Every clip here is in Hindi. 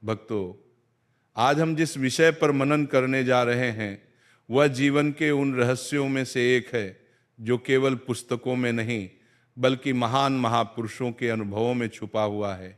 भक्तों, आज हम जिस विषय पर मनन करने जा रहे हैं वह जीवन के उन रहस्यों में से एक है जो केवल पुस्तकों में नहीं बल्कि महान महापुरुषों के अनुभवों में छुपा हुआ है।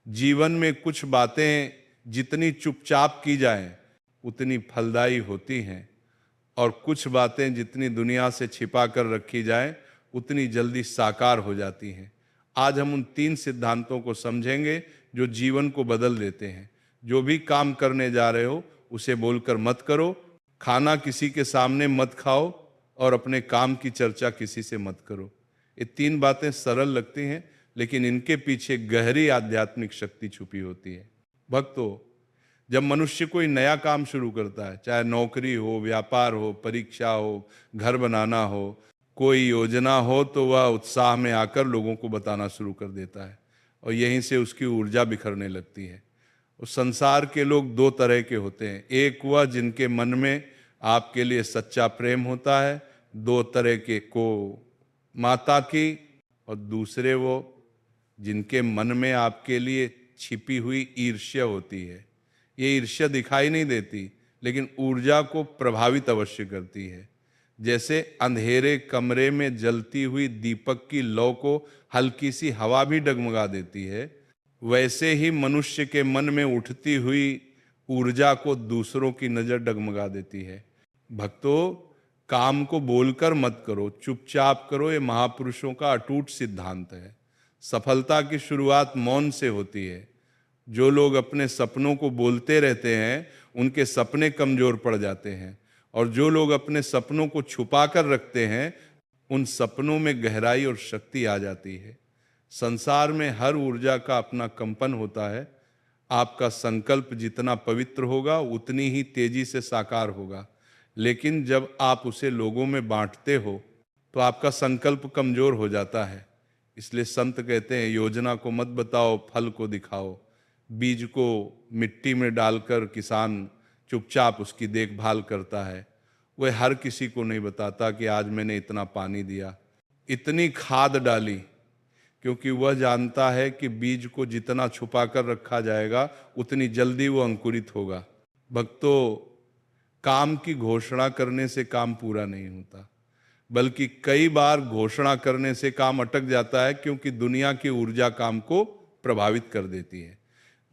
जीवन में कुछ बातें जितनी चुपचाप की जाएं उतनी फलदायी होती हैं और कुछ बातें जितनी दुनिया से छिपा कर रखी जाएं उतनी जल्दी साकार हो जाती हैं। आज हम उन 3 सिद्धांतों को समझेंगे जो जीवन को बदल देते हैं। जो भी काम करने जा रहे हो उसे बोलकर मत करो, खाना किसी के सामने मत खाओ और अपने काम की चर्चा किसी से मत करो। ये 3 बातें सरल लगती हैं लेकिन इनके पीछे गहरी आध्यात्मिक शक्ति छुपी होती है। भक्तों, जब मनुष्य कोई नया काम शुरू करता है, चाहे नौकरी हो, व्यापार हो, परीक्षा हो, घर बनाना हो, कोई योजना हो, तो वह उत्साह में आकर लोगों को बताना शुरू कर देता है और यहीं से उसकी ऊर्जा बिखरने लगती है। उस संसार के लोग 2 तरह के होते हैं। एक वह जिनके मन में आपके लिए सच्चा प्रेम होता है, 2 तरह के को माता की, और दूसरे वो जिनके मन में आपके लिए छिपी हुई ईर्ष्या होती है। ये ईर्ष्या दिखाई नहीं देती लेकिन ऊर्जा को प्रभावित अवश्य करती है। जैसे अंधेरे कमरे में जलती हुई दीपक की लौ को हल्की सी हवा भी डगमगा देती है, वैसे ही मनुष्य के मन में उठती हुई ऊर्जा को दूसरों की नजर डगमगा देती है। भक्तों, काम को बोलकर मत करो, चुपचाप करो। ये महापुरुषों का अटूट सिद्धांत है। सफलता की शुरुआत मौन से होती है। जो लोग अपने सपनों को बोलते रहते हैं उनके सपने कमजोर पड़ जाते हैं और जो लोग अपने सपनों को छुपा कर रखते हैं उन सपनों में गहराई और शक्ति आ जाती है। संसार में हर ऊर्जा का अपना कंपन होता है। आपका संकल्प जितना पवित्र होगा उतनी ही तेजी से साकार होगा, लेकिन जब आप उसे लोगों में बांटते हो तो आपका संकल्प कमजोर हो जाता है। इसलिए संत कहते हैं, योजना को मत बताओ, फल को दिखाओ। बीज को मिट्टी में डालकर किसान चुपचाप उसकी देखभाल करता है। वह हर किसी को नहीं बताता कि आज मैंने इतना पानी दिया, इतनी खाद डाली, क्योंकि वह जानता है कि बीज को जितना छुपा कर रखा जाएगा उतनी जल्दी वो अंकुरित होगा। भक्तों, काम की घोषणा करने से काम पूरा नहीं होता, बल्कि कई बार घोषणा करने से काम अटक जाता है, क्योंकि दुनिया की ऊर्जा काम को प्रभावित कर देती है।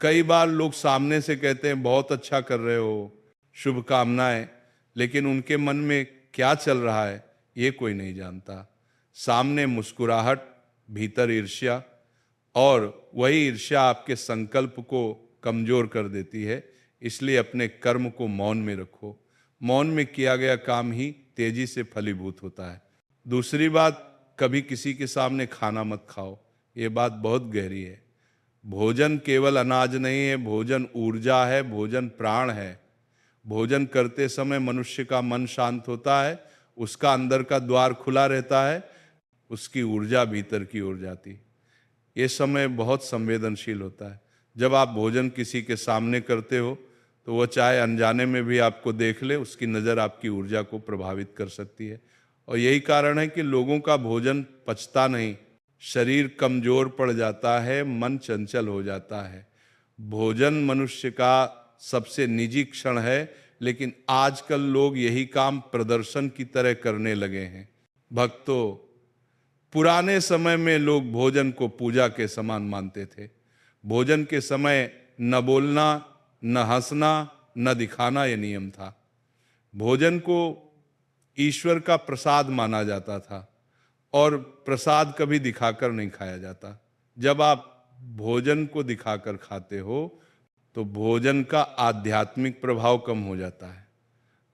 कई बार लोग सामने से कहते हैं बहुत अच्छा कर रहे हो, शुभकामनाएं, लेकिन उनके मन में क्या चल रहा है ये कोई नहीं जानता। सामने मुस्कुराहट, भीतर ईर्ष्या, और वही ईर्ष्या आपके संकल्प को कमजोर कर देती है। इसलिए अपने कर्म को मौन में रखो। मौन में किया गया काम ही तेजी से फलीभूत होता है। दूसरी बात, कभी किसी के सामने खाना मत खाओ। ये बात बहुत गहरी है। भोजन केवल अनाज नहीं है, भोजन ऊर्जा है, भोजन प्राण है। भोजन करते समय मनुष्य का मन शांत होता है, उसका अंदर का द्वार खुला रहता है, उसकी ऊर्जा भीतर की ओर जाती। ये समय बहुत संवेदनशील होता है। जब आप भोजन किसी के सामने करते हो तो वह चाहे अनजाने में भी आपको देख ले, उसकी नज़र आपकी ऊर्जा को प्रभावित कर सकती है। और यही कारण है कि लोगों का भोजन पचता नहीं, शरीर कमजोर पड़ जाता है, मन चंचल हो जाता है। भोजन मनुष्य का सबसे निजी क्षण है, लेकिन आजकल लोग यही काम प्रदर्शन की तरह करने लगे हैं। भक्तों, पुराने समय में लोग भोजन को पूजा के समान मानते थे। भोजन के समय न बोलना, न हंसना, न दिखाना ये नियम था। भोजन को ईश्वर का प्रसाद माना जाता था और प्रसाद कभी दिखाकर नहीं खाया जाता। जब आप भोजन को दिखाकर खाते हो तो भोजन का आध्यात्मिक प्रभाव कम हो जाता है।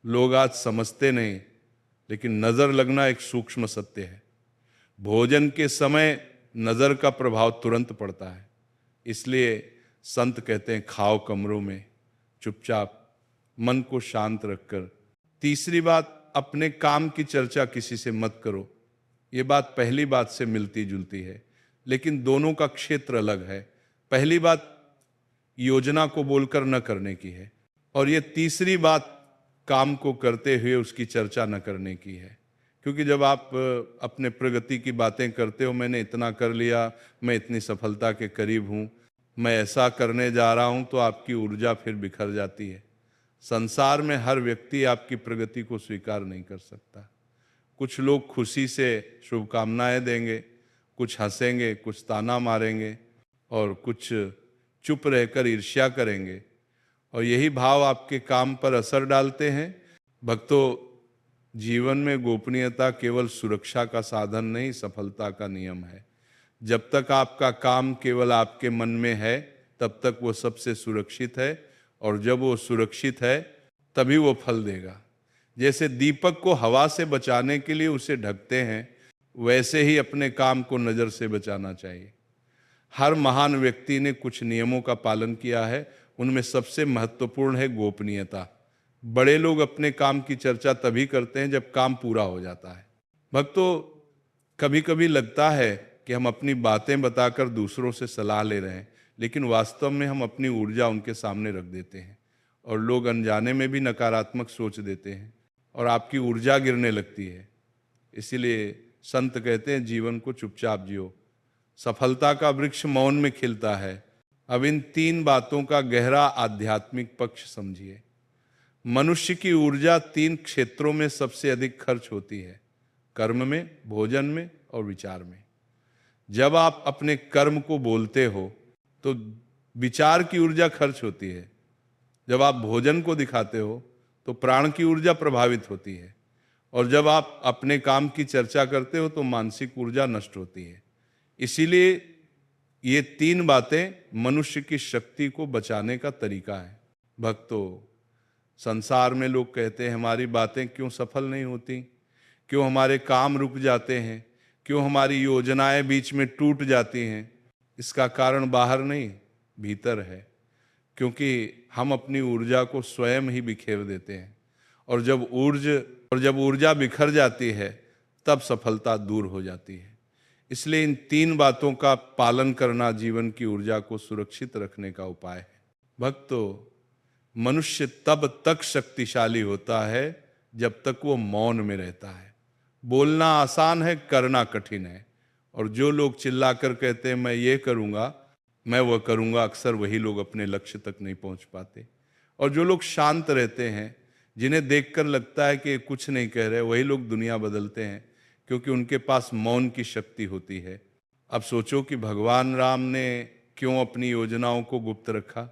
लोग आज समझते नहीं, लेकिन नजर लगना एक सूक्ष्म सत्य है। भोजन के समय नजर का प्रभाव तुरंत पड़ता है। इसलिए संत कहते हैं, खाओ कमरों में चुपचाप, मन को शांत रखकर। तीसरी बात, अपने काम की चर्चा किसी से मत करो। ये बात पहली बात से मिलती जुलती है, लेकिन दोनों का क्षेत्र अलग है। पहली बात योजना को बोलकर न करने की है, और ये तीसरी बात काम को करते हुए उसकी चर्चा न करने की है। क्योंकि जब आप अपने प्रगति की बातें करते हो, मैंने इतना कर लिया, मैं इतनी सफलता के करीब हूँ, मैं ऐसा करने जा रहा हूं, तो आपकी ऊर्जा फिर बिखर जाती है। संसार में हर व्यक्ति आपकी प्रगति को स्वीकार नहीं कर सकता। कुछ लोग खुशी से शुभकामनाएं देंगे, कुछ हंसेंगे, कुछ ताना मारेंगे और कुछ चुप रहकर ईर्ष्या करेंगे, और यही भाव आपके काम पर असर डालते हैं। भक्तों, जीवन में गोपनीयता केवल सुरक्षा का साधन नहीं, सफलता का नियम है। जब तक आपका काम केवल आपके मन में है, तब तक वो सबसे सुरक्षित है, और जब वो सुरक्षित है तभी वो फल देगा। जैसे दीपक को हवा से बचाने के लिए उसे ढकते हैं, वैसे ही अपने काम को नज़र से बचाना चाहिए। हर महान व्यक्ति ने कुछ नियमों का पालन किया है, उनमें सबसे महत्वपूर्ण है गोपनीयता। बड़े लोग अपने काम की चर्चा तभी करते हैं जब काम पूरा हो जाता है। भक्तों, कभी कभी लगता है कि हम अपनी बातें बताकर दूसरों से सलाह ले रहे हैं, लेकिन वास्तव में हम अपनी ऊर्जा उनके सामने रख देते हैं, और लोग अनजाने में भी नकारात्मक सोच देते हैं और आपकी ऊर्जा गिरने लगती है। इसीलिए संत कहते हैं, जीवन को चुपचाप जियो, सफलता का वृक्ष मौन में खिलता है। अब इन 3 बातों का गहरा आध्यात्मिक पक्ष समझिए। मनुष्य की ऊर्जा 3 क्षेत्रों में सबसे अधिक खर्च होती है, कर्म में, भोजन में और विचार में। जब आप अपने कर्म को बोलते हो तो विचार की ऊर्जा खर्च होती है। जब आप भोजन को दिखाते हो तो प्राण की ऊर्जा प्रभावित होती है, और जब आप अपने काम की चर्चा करते हो तो मानसिक ऊर्जा नष्ट होती है। इसीलिए ये 3 बातें मनुष्य की शक्ति को बचाने का तरीका है। भक्तों, संसार में लोग कहते हैं, हमारी बातें क्यों सफल नहीं होती, क्यों हमारे काम रुक जाते हैं, क्यों हमारी योजनाएं बीच में टूट जाती हैं। इसका कारण बाहर नहीं, भीतर है। क्योंकि हम अपनी ऊर्जा को स्वयं ही बिखेर देते हैं, और जब ऊर्जा बिखर जाती है तब सफलता दूर हो जाती है। इसलिए इन 3 बातों का पालन करना जीवन की ऊर्जा को सुरक्षित रखने का उपाय है। भक्तों, मनुष्य तब तक शक्तिशाली होता है जब तक वो मौन में रहता है। बोलना आसान है, करना कठिन है। और जो लोग चिल्लाकर कहते हैं मैं ये करूँगा, मैं वो करूँगा, अक्सर वही लोग अपने लक्ष्य तक नहीं पहुँच पाते। और जो लोग शांत रहते हैं, जिन्हें देखकर लगता है कि कुछ नहीं कह रहे, वही लोग दुनिया बदलते हैं, क्योंकि उनके पास मौन की शक्ति होती है। अब सोचो कि भगवान राम ने क्यों अपनी योजनाओं को गुप्त रखा?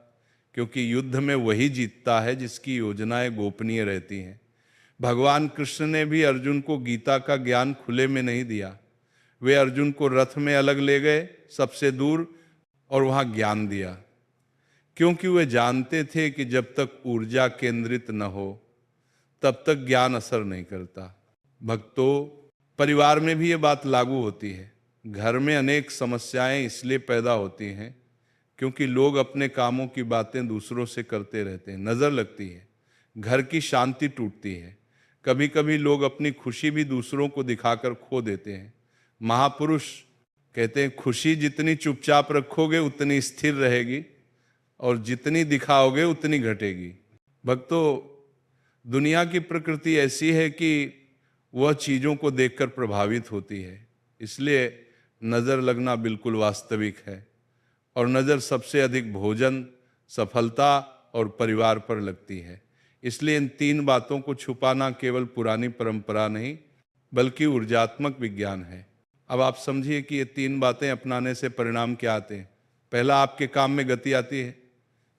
क्योंकि युद्ध में वही जीतता है जिसकी योजनाएं गोपनीय रहती हैं। भगवान कृष्ण ने भी अर्जुन को गीता का ज्ञान खुले में नहीं दिया। वे अर्जुन को रथ में अलग ले गए, सबसे दूर, और वहां ज्ञान दिया, क्योंकि वे जानते थे कि जब तक ऊर्जा केंद्रित न हो तब तक ज्ञान असर नहीं करता। भक्तों, परिवार में भी ये बात लागू होती है। घर में अनेक समस्याएं इसलिए पैदा होती हैं क्योंकि लोग अपने कामों की बातें दूसरों से करते रहते हैं, नजर लगती है, घर की शांति टूटती है। कभी कभी लोग अपनी खुशी भी दूसरों को दिखाकर खो देते हैं। महापुरुष कहते हैं, खुशी जितनी चुपचाप रखोगे उतनी स्थिर रहेगी, और जितनी दिखाओगे उतनी घटेगी। भक्तों, दुनिया की प्रकृति ऐसी है कि वह चीज़ों को देखकर प्रभावित होती है। इसलिए नज़र लगना बिल्कुल वास्तविक है, और नज़र सबसे अधिक भोजन, सफलता और परिवार पर लगती है। इसलिए इन 3 बातों को छुपाना केवल पुरानी परंपरा नहीं, बल्कि ऊर्जात्मक विज्ञान है। अब आप समझिए कि ये 3 बातें अपनाने से परिणाम क्या आते हैं। पहला, आपके काम में गति आती है,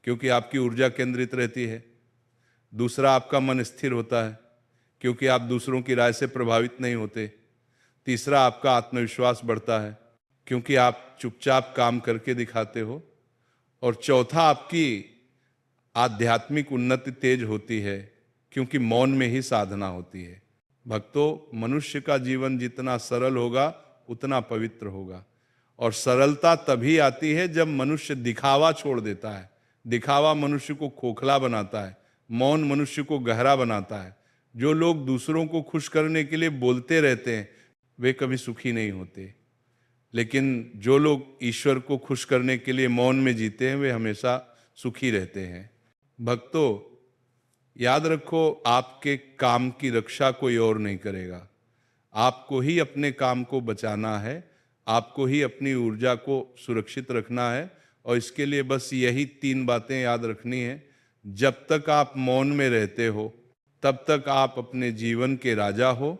क्योंकि आपकी ऊर्जा केंद्रित रहती है। दूसरा, आपका मन स्थिर होता है, क्योंकि आप दूसरों की राय से प्रभावित नहीं होते। तीसरा, आपका आत्मविश्वास बढ़ता है, क्योंकि आप चुपचाप काम करके दिखाते हो। और चौथा, आपकी आध्यात्मिक उन्नति तेज होती है, क्योंकि मौन में ही साधना होती है। भक्तों, मनुष्य का जीवन जितना सरल होगा उतना पवित्र होगा, और सरलता तभी आती है जब मनुष्य दिखावा छोड़ देता है। दिखावा मनुष्य को खोखला बनाता है, मौन मनुष्य को गहरा बनाता है। जो लोग दूसरों को खुश करने के लिए बोलते रहते हैं, वे कभी सुखी नहीं होते, लेकिन जो लोग ईश्वर को खुश करने के लिए मौन में जीते हैं, वे हमेशा सुखी रहते हैं। भक्तों, याद रखो, आपके काम की रक्षा कोई और नहीं करेगा। आपको ही अपने काम को बचाना है, आपको ही अपनी ऊर्जा को सुरक्षित रखना है, और इसके लिए बस यही 3 बातें याद रखनी है। जब तक आप मौन में रहते हो तब तक आप अपने जीवन के राजा हो,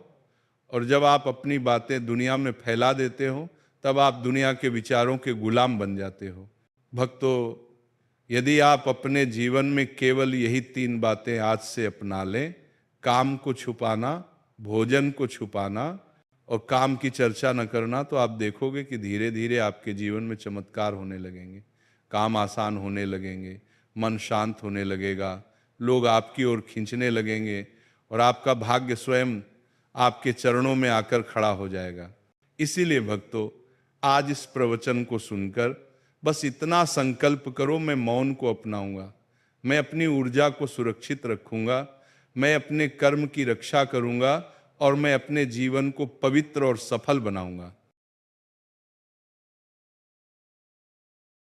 और जब आप अपनी बातें दुनिया में फैला देते हो तब आप दुनिया के विचारों के गुलाम बन जाते हो। भक्तों, यदि आप अपने जीवन में केवल यही 3 बातें आज से अपना लें, काम को छुपाना, भोजन को छुपाना और काम की चर्चा न करना, तो आप देखोगे कि धीरे धीरे आपके जीवन में चमत्कार होने लगेंगे, काम आसान होने लगेंगे, मन शांत होने लगेगा, लोग आपकी ओर खींचने लगेंगे और आपका भाग्य स्वयं आपके चरणों में आकर खड़ा हो जाएगा। इसीलिए भक्तों, आज इस प्रवचन को सुनकर बस इतना संकल्प करो, मैं मौन को अपनाऊंगा, मैं अपनी ऊर्जा को सुरक्षित रखूंगा, मैं अपने कर्म की रक्षा करूंगा और मैं अपने जीवन को पवित्र और सफल बनाऊंगा।